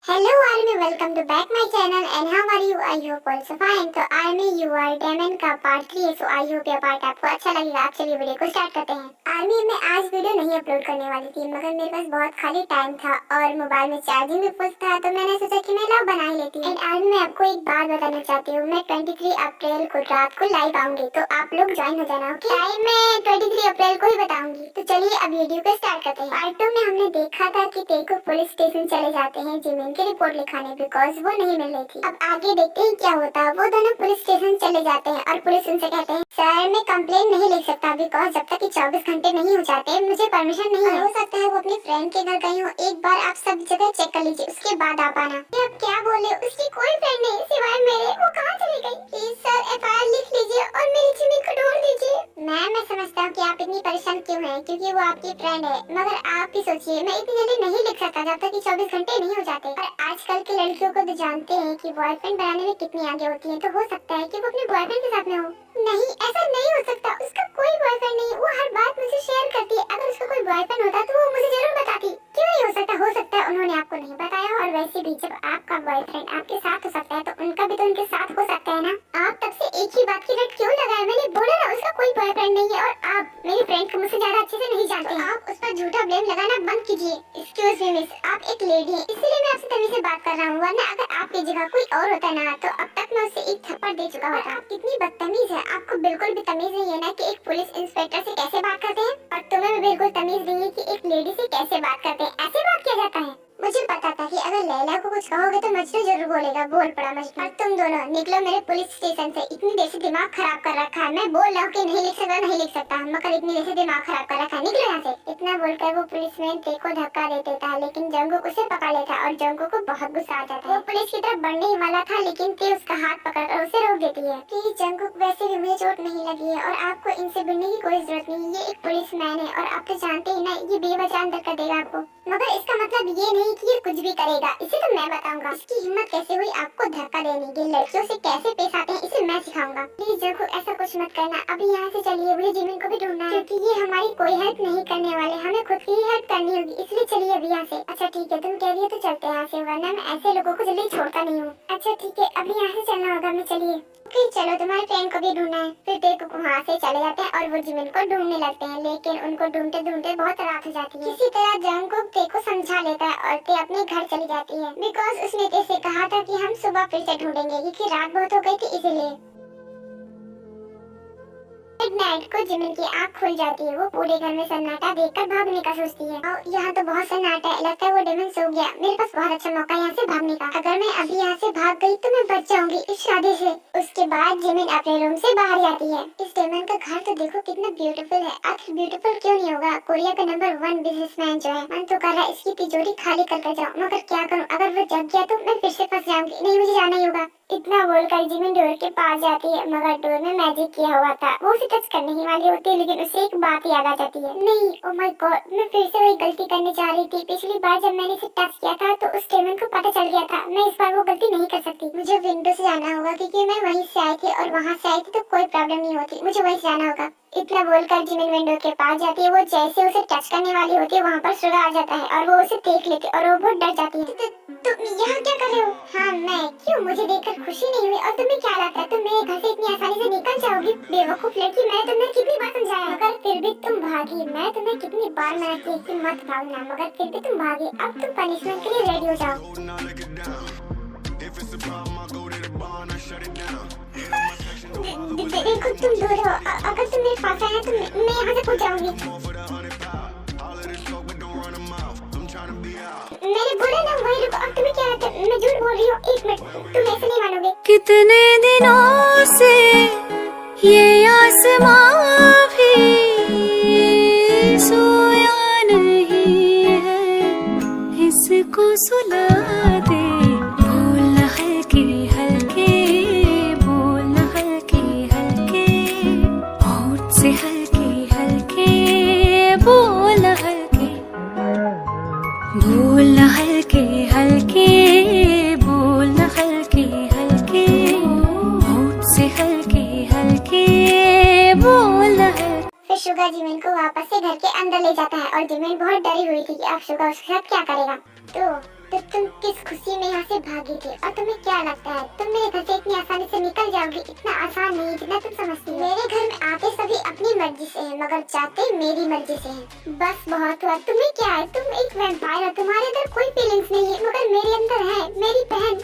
Hello Army, welcome to back my channel and how are you? I hope also fine. तो Army you are Diamond का part 3 है, so I hope ये part आपको अच्छा लगेगा। आप चलिए वीडियो को स्टार्ट करते हैं। आर्मी में आज वीडियो नहीं अपलोड करने वाली थी, मगर मेरे पास बहुत खाली टाइम था और मोबाइल में चार्जिंग भी फुल था, तो मैंने सोचा कि मैं लाइव बना ही लेती हूँ। एंड आर्मी मैं आपको एक बात बताना चाहती हूँ, मैं 23 अप्रैल को रात को लाइव आऊंगी, तो आप लोग ज्वाइन हो जाना। टाइम मैं 23 अप्रैल को ही बताऊंगी। तो चलिए अब वीडियो को स्टार्ट करते हैं। पार्ट 2 में हमने देखा था कि तेको पुलिस स्टेशन चले जाते हैं जिमिन की रिपोर्ट लिखाने, बिकॉज वो नहीं मिल रही थी। अब आगे देखते हैं क्या होता है। वो दोनों पुलिस स्टेशन चले जाते हैं और पुलिस उनसे कहते हैं, सर मैं कंप्लेन नहीं लिख सकता, बिकॉज जब तक कि 24 घंटे नहीं हो जाते मुझे परमिशन नहीं है। हो सकता है वो अपने फ्रेंड के घर गई हो, एक बार आप सब जगह चेक कर लीजिए, उसके बाद आप आना। अब क्या बोले, उसकी कोई फ्रेंड नहीं सिवाय मेरे, वो कहाँ चली गई? प्लीज सर FIR लिख लीजिए और मेरी जिमिन को ढूंढ दीजिए। मैं समझता हूँ कि आप इतनी परेशान क्यों हैं, क्योंकि वो आपकी फ्रेंड है, मगर आप भी सोचिए मैं इतनी जल्दी नहीं लिख सकता जब तक कि 24 घंटे नहीं हो जाते। और आजकल की लड़कियों को तो जानते हैं कि बॉयफ्रेंड बनाने में कितनी आगे होती हैं, तो हो सकता है कि वो अपने बॉयफ्रेंड के साथ में हो। नहीं, ऐसा नहीं हो सकता, उसका कोई बॉयफ्रेंड नहीं, वो हर बात मुझे शेयर करती है। अगर उसका कोई बॉयफ्रेंड होता तो वो मुझे जरूर बताती। क्यों नहीं हो सकता? हो सकता है उन्होंने आपको नहीं बताया, और वैसे भी जब आपका बॉयफ्रेंड आपके साथ हो सकता है तो उनका भी तो उनके साथ हो सकता है ना। आप तब से एक ही बात की रट क्यों लगाए? मैंने बोला ना उसका कोई बॉयफ्रेंड नहीं है, और आप मेरी फ्रेंड को मुझसे ज्यादा अच्छे से नहीं जानते हैं। आप उस पर झूठा ब्लेम लगाना बंद कीजिए। एक्सक्यूज मी मिस, आप एक लेडी हैं, इसीलिए मैं आपसे तमीज से बात कर रहा हूँ, वरना अगर आपकी जगह कोई और होता ना तो अब तक मैं उसे एक थप्पड़ दे चुका होता। आप कितनी बदतमीज है, आपको बिल्कुल भी तमीज नहीं है ना कि एक पुलिस इंस्पेक्टर से कैसे बात करते हैं, और तुम्हें भी बिल्कुल तमीज नहीं है कि एक लेडी से कैसे बात करते हैं। ऐसे बात किया जाता है? मुझे पता था कि अगर लैला को कुछ कहोगे तो मजनू जरूर बोलेगा। बोल पड़ा मजनू। और तुम दोनों निकलो मेरे पुलिस स्टेशन से। इतनी देर से दिमाग खराब कर रखा है। मैं बोल रहा हूँ कि नहीं लिख सकता, मगर इतनी देर से दिमाग खराब कर रखा है। निकलो यहाँ से। इतना बोलकर वो पुलिसमैन तेको धक्का दे देता है, लेकिन जंगू उसे पकड़ लेता और जंगू को बहुत गुस्सा आ जाता है। वो पुलिस की तरफ बढ़ने ही वाला था, लेकिन ते उसका हाथ पकड़कर उसे रोक देती है। प्लीज जंगू, वैसे भी मुझे चोट नहीं लगी है और आपको इनसे भिड़ने की कोई जरूरत नहीं। ये एक पुलिसमैन है और आप तो जानते ही ना, ये बेवजह अंदर कर देगा आपको। मगर इसका मतलब ये नहीं कि ये कुछ भी करेगा, इसे तो मैं बताऊंगा। इसकी हिम्मत कैसे हुई आपको धक्का देने की? लड़कियों से कैसे पेश आते हैं इसे मैं सिखाऊंगा। प्लीज जंगू ऐसा कुछ मत करना, अभी यहाँ से चलिए, मुझे जिमिन को भी ढूंढना है, क्योंकि ये हमारी कोई हेल्प नहीं करने वाले, हमें खुद की ही हेल्प करनी होगी, इसलिए चलिए अभी यहाँ से। अच्छा ठीक है, तुम कह रही हो तो चलते हैं यहाँ से, वरना मैं ऐसे लोगों को जल्दी छोड़ता नहीं हूँ। अच्छा ठीक है, अभी यहाँ से चलना होगा, मैं चलिए। ओके चलो, तुम्हारे फ्रेंड को भी ढूंढना है। फिर तेको वहाँ से चले जाते हैं और वो जिमिन को ढूंढने लगते हैं, लेकिन उनको ढूंढते ढूंढते बहुत रात हो जाती है। किसी तरह जंगकुक तेको समझा लेता है और ते अपने घर चली जाती है, बिकॉज उसने ते से कहा था कि हम सुबह फिर से ढूंढेंगे, क्योंकि रात बहुत हो गई थी इसीलिए। मिडनाइट को जिमिन की आँख खुल जाती है। वो पूरे घर में सन्नाटा देखकर भागने का सोचती है। और यहाँ तो बहुत सन्नाटा है, लगता है वो डेमन सो गया। मेरे पास बहुत अच्छा मौका है यहाँ से भागने का। अगर मैं अभी यहाँ से भाग गई तो मैं बच जाऊंगी इस शादी से। उसके बाद जिमिन अपने रूम से बाहर जाती है। इस डेमन का घर तो देखो कितना ब्यूटीफुल है। आखिर ब्यूटीफुल क्यों नहीं होगा? कोरिया का नंबर 1 बिजनेसमैन जो है। मन तो कर रहा है इसकी तिजोरी खाली कर जाऊँ, मगर क्या करूँ? अगर वो जग गया तो मैं फिर से फंस जाऊंगी। नहीं, मुझे जाना ही होगा। इतना बोलकर जिमिन डोर के पास जाती है, मगर डोर में मैजिक किया हुआ था। वो उसे टच करने ही वाली होती है, लेकिन उसे एक बात याद आ जाती है। नहीं, ओ माय गॉड, मैं फिर से वही गलती करने जा रही थी। पिछली बार जब मैंने इसे टच किया था तो उस डेमन को पता चल गया था। मैं इस बार वो गलती नहीं कर सकती। मुझे विंडो से जाना होगा, क्योंकि मैं वहीं से आई थी और वहाँ से आई थी तो कोई प्रॉब्लम नहीं होती। मुझे वहीं से जाना होगा। इतना बोलकर जिमिन विंडो के पास जाती है। वो जैसे उसे टच करने वाली होती है, वहाँ पर सुरा आ जाता है और वो उसे देख लेती है और वो बहुत डर जाती है। तुम यहाँ क्या कर रहे हो? हाँ मैं, क्यों? मुझे देखकर खुशी नहीं हुई? और तुम्हें क्या लगता है तुम मेरे घर से इतनी आसानी से निकल जाओगी? बेवकूफ लड़की, मैंने तुम्हें कितनी बार समझाया, मगर फिर भी तुम भागी। मैं तुम्हें कितनी बार मना की कि मत भागना, मगर फिर भी तुम भागी। अब तुम पनिशमेंट के लिए रेडी हो जाओ। देखो तुम दूर हो, अगर तुम मेरे पास आए तो मैं यहाँ से कूद जाऊंगी। मैंने बोला ना वही रुको। अब तुम्हें क्या लगता है मैं झूठ बोल रही हूँ? एक मिनट, तुम ऐसे नहीं मानोगे। कितने दिनों से ये आसमां भी सोया नहीं है, इसको सुला दे। बोल हल्के हल्के, बोल हल्के हल्के, होठ से हल्के हल्के बोल हल्के, बोल हल्के हल्के, बोल हल्के हल्के, होठ से हल्के हल्के बोल हल्के। फिर शुगा जिमिन को वापस से घर के अंदर ले जाता है और जिमिन बहुत डरी हुई थी कि अब शुगा उसके साथ क्या करेगा। तो तो तुम किस खुशी में यहाँ से भागी थी? और तुम्हें क्या लगता है तुम मेरे घर से इतनी आसानी से निकल जाओगी? इतना आसान नहीं जितना तुम समझती हो। मेरे घर में आते सभी अपनी मर्जी से हैं, मगर जाते मेरी मर्जी से हैं। बस बहुत हुआ। तुम्हें क्या है? तुम एक वैम्पायर हो, तुम्हारे अंदर कोई फीलिंग्स नहीं है, मगर मेरे अंदर है। मेरी बहन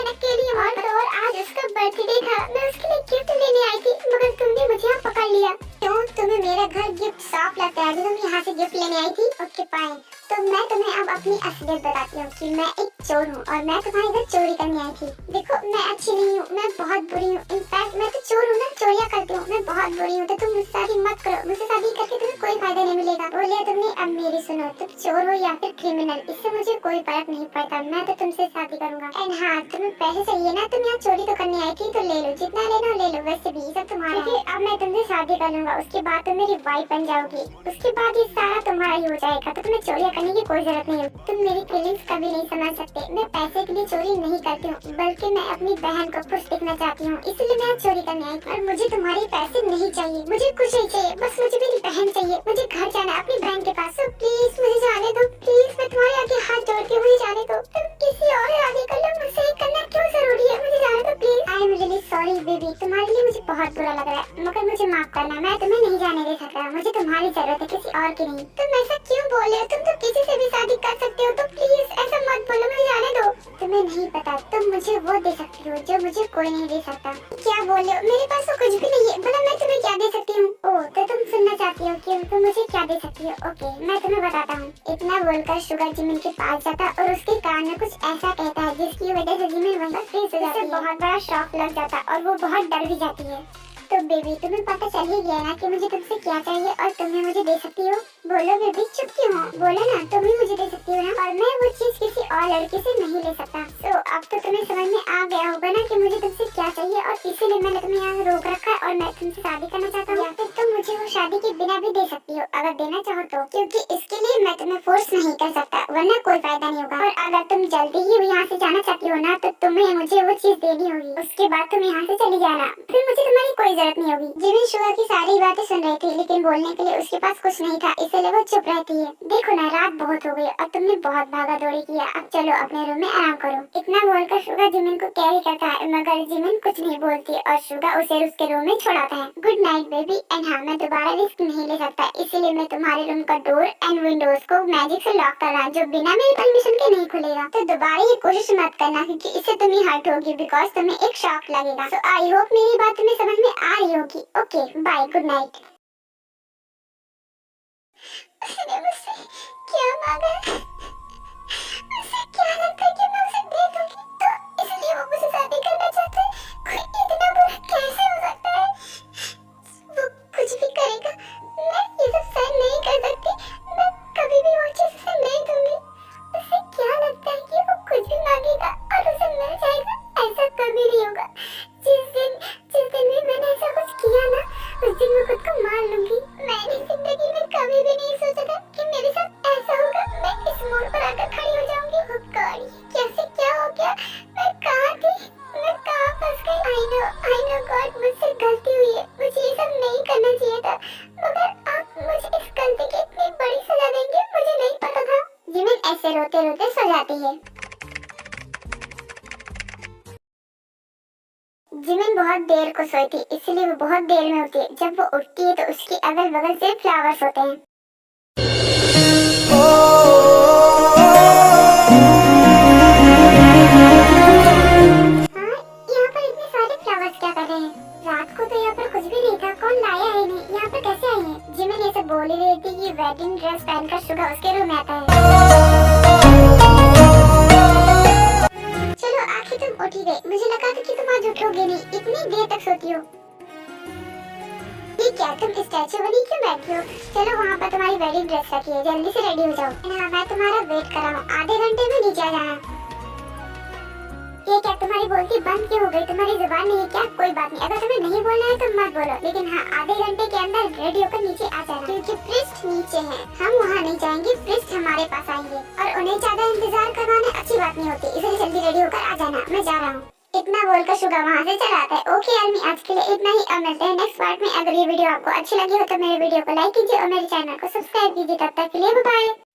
अकेली है और आज उसका बर्थडे था। मैं उसके लिए गिफ्ट लेने आई थी, मगर तुमने मुझे यहाँ पकड़ लिया। क्यों? तुम्हें मेरा घर गिफ्ट शॉप लगता है? तुम यहाँ से गिफ्ट लेने आई थी? Okay fine. तो मैं तुम्हें अब अपनी असलियत बताती हूँ कि मैं एक चोर हूँ और मैं तुम्हारे घर चोरी करने आई थी। देखो मैं अच्छी नहीं हूँ, मैं बहुत बुरी हूँ। इनफैक्ट मैं तो चोर हूँ ना, चोरियाँ करती हूँ। मैं बहुत बुरी हूँ। तो तुम मुझसे शादी मत करो। मुझसे शादी करके तुम्हें कोई फायदा नहीं मिलेगा। बोलिए तुमने। अब मेरी सुनो, तुम चोर हो या फिर क्रिमिनल, इससे मुझे कोई फर्क नहीं पड़ता। मैं तो तुमसे शादी करूंगा। एंड हाँ, तुम्हें पैसे चाहिए ना? तुम यहाँ चोरी तो करने आई थी, तो ले लो, जितना लेना ले लो। वैसे भी सब तुम्हारा है। अब मैं तुमसे शादी कर लूंगा, उसके बाद तुम मेरी वाइफ बन जाओगी। उसके बाद ये सारा तुम्हारा ही हो जाएगा। तो तुम्हें चोरियाँ करने की कोई जरूरत नहीं है। तुम मेरी फीलिंग्स कभी नहीं समझ सकते। मैं पैसे के लिए चोरी नहीं करती हूँ, बल्कि मैं अपनी बहन को खुश दिखना चाहती हूँ, इसलिए मैं चोरी करने आई थी। और मुझे तुम्हारे पैसे नहीं चाहिए, मुझे कुछ नहीं चाहिए। बस मुझे मेरी बहन चाहिए। मुझे घर जाना है अपनी बहन के पास। तो प्लीज मुझे जाने दो। प्लीज मैं तुम्हारे आगे हाथ जोड़ती हूँ, मुझे जाने दो। तुम किसी और शादी कर लो, मुझसे करना क्यों जरूरी है? मुझे जाने दो please. I am really sorry baby, तुम्हारे लिए मुझे बहुत बुरा लग रहा है, मगर मुझे माफ करना। मैं तुम्हें नहीं जाने दे सकता। मुझे तुम्हारी जरूरत है, किसी और की नहीं। तुम ऐसा क्यों बोल रहे हो? तुम तो किसी से भी शादी कर सकते हो। तो प्लीज ऐसा मत बोलो, मुझे जाने दो। तुम्हें नहीं पता, तुम मुझे वो दे सकती हो जो मुझे कोई नहीं दे सकता। क्या बोल रहे हो? मेरे पास तो कुछ भी नहीं है। भला मैं तुम्हें क्या दे सकती हूँ? ओह, तो तुम सुनना चाहती हो कि तुम मुझे क्या दे सकती हो? ओके, मैं तुम्हें बताता हूँ। इतना बोलकर शुगर जिमिन के पास जाता और उसके कान में कुछ ऐसा कहता है जिसकी वजह से जिमिन वहीं पर फ्रीज हो जाती है। बहुत बड़ा शॉक लग जाता और वो बहुत डर भी जाती है। तो बेबी, तुम्हें पता चल ही गया ना कि मुझे तुमसे क्या चाहिए और तुम्हें मुझे दे सकती हो। बोलो बेबी, चुप क्यों हो? बोलो ना, तुम ही मुझे दे सकती हो ना। और मैं वो चीज किसी और लड़के से नहीं ले सकता। तो अब तो तुम्हें समझ में आ गया होगा ना कि मुझे तुमसे क्या चाहिए, और इसीलिए मैंने तुम्हें यहाँ रोक रखा है और मैं तुमसे शादी करना चाहता हूँ। या फिर तुम मुझे वो शादी के बिना भी दे सकती हो, अगर देना चाहो तो, क्योंकि इसके लिए मैं तुम्हें फोर्स नहीं कर सकता, वरना कोई फायदा नहीं होगा। और अगर तुम जल्दी ही यहाँ से जाना चाहती हो ना, तो तुम्हें मुझे वो चीज देनी होगी। उसके बाद तुम यहाँ से चली जाना, फिर मुझे तुम्हारी कोई जरूरत नहीं होगी। जिमिन शुगर की सारी बातें सुन रही थी, लेकिन बोलने के लिए उसके पास कुछ नहीं था, इसलिए वो चुप रहती है। देखो ना, रात बहुत हो गई और तुमने बहुत भागा दौड़ी किया। अब चलो अपने रूम में आराम करो। इतना बोलकर शुगर जिमिन को कैरी करता है, मगर जिमिन कुछ नहीं बोलती और शुगर उसे उसके रूम में छोड़ाता है। Good night baby. एंड हाँ, मैं दोबारा रिस्क नहीं ले सकता, इसीलिए मैं तुम्हारे रूम का डोर एंड विंडोज को मैजिक से लॉक कर रहा, जो बिना मेरी परमिशन के नहीं खुलेगा। तो दोबारा ये कोशिश मत करना, क्योंकि इससे तुम ही हर्ट होगी, बिकॉज तुम्हें एक शॉक लगेगा। सो आई होप मेरी बात तुम्हें समझ में आ रही होगी। Okay bye, good night. उसने मुझसे क्या मांगा? मुझसे क्या लगता है कि मैं उसे दे दूंगी, तो इसलिए वो मुझसे शादी करना चाहता है। कोई इतना बुरा कैसे हो सकता है? वो कुछ भी करेगा, मैं ये सब सहन नहीं कर सकती। मैं कभी भी वो चीज उसे नहीं दूंगी। उसे क्या लगता है कि वो कुछ भी मांगेगा और उसे मिल जाएगा? ऐसा कभी नहीं होगा। जिस दिन भी मैंने ऐसा कुछ किया ना, उस दिन मैं खुद को मार लूंगी। मैंने जिंदगी में कभी भी नहीं सोचा था कि मेरे साथ ऐसा होगा। मैं इस मोड़ पर आकर खड़ी हो जाऊंगी। Oh God, कैसे क्या हो गया? मैं कहाँ थी? मैं कहाँ फंस गई? I know God, मुझसे गलती हुई है। मुझे ये सब नहीं करना चाहिए था, मगर आप मुझे इस गलती की इतनी बड़ी सजा देंगे, मुझे नहीं पता था। जिमिन ऐसे रोते रोते सो जाती है। जिमिन बहुत देर को सोई थी, इसलिए वो बहुत देर में उठती है। जब वो उठती है तो उसके अगल बगल से फ्लावर्स होते हैं। हाँ, यहाँ पर इतने सारे फ्लावर्स क्या कर रहे हैं? रात को तो यहाँ पर कुछ भी नहीं था, कौन लाया है इन्हें? यहाँ पर कैसे आई है? जिमिन ये सब बोल ही रही थी कि वेडिंग ड्रेस पहनकर शुगर उसके रूम में आता है। चलो आखिर तुम उठ ही गई। मुझे लगा था कि तुम आज उठोगे नहीं, इतनी देर तक सोती हो। ये क्या, तुम स्टैचू बनी क्यों बैठी हो? चलो वहाँ पर तुम्हारी वेडिंग ड्रेस रखी है, जल्दी से रेडी हो जाओ। हाँ, मैं तुम्हारा वेट कर रहा हूँ, आधे घंटे में नीचे आ जाना। ये क्या, तुम्हारी बोलती बंद क्यों हो गई? तुम्हारी जुबान नहीं है क्या? कोई बात नहीं, अगर तुम्हें नहीं बोलना है तो मत बोलो, लेकिन हाँ, आधे घंटे के अंदर रेडी होकर नीचे आ जाना, क्योंकि प्रिस्ट नीचे है। हम वहाँ नहीं जाएंगे, प्रिस्ट हमारे पास आएंगे, और उन्हें ज्यादा इंतजार करवाना अच्छी बात नहीं होती, इसलिए जल्दी रेडी होकर आ जाना। मैं जा रहा हूँ। इतना बोलकर शुगर वहाँ से चला आता है। ओके आर्मी, आज के लिए इतना ही। अब मिलते हैं नेक्स्ट पार्ट में। अगर ये वीडियो आपको अच्छी लगी हो तो मेरे वीडियो को लाइक कीजिए और मेरे चैनल को सब्सक्राइब कीजिए। तब तक के लिए बाय बाय।